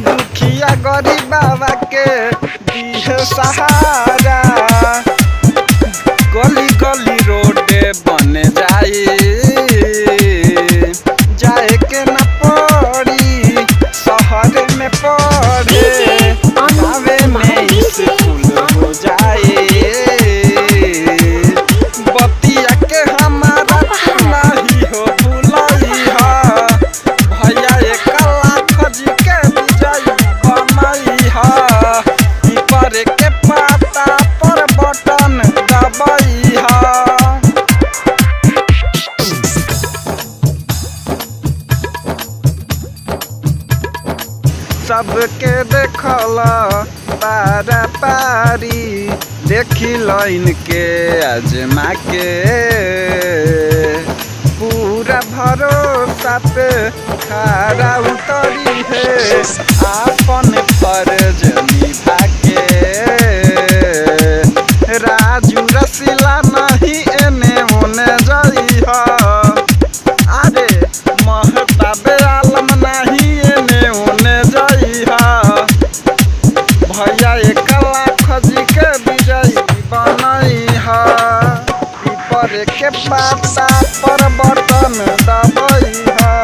दुखिया गरीब बाबा के दिहे सहारा। गली गली रोडे बन जाई, जाए के न पड़ी शहर में पड़े, गावे में स्कूल हो जाए। बतिया के हमारा भुलाई हो भुलाई हा, भैया 1 लाख जी के विजय बनई हा। पर के पाता पर बटन दबाई हा। सबके देखला पारा पारी, देखी लाइन के आजमा के, पूरा भरोसा पे खरा उतरी है, आपन फर्ज निभा के। राजू रसीला नहीं एने ओने जाई हा, अरे महताबे आलम नहीं एने ओने जाई हा। भैया 1 लाख जी के विजय बनई हा। पीपर के पाता पर बटन दबाई हा।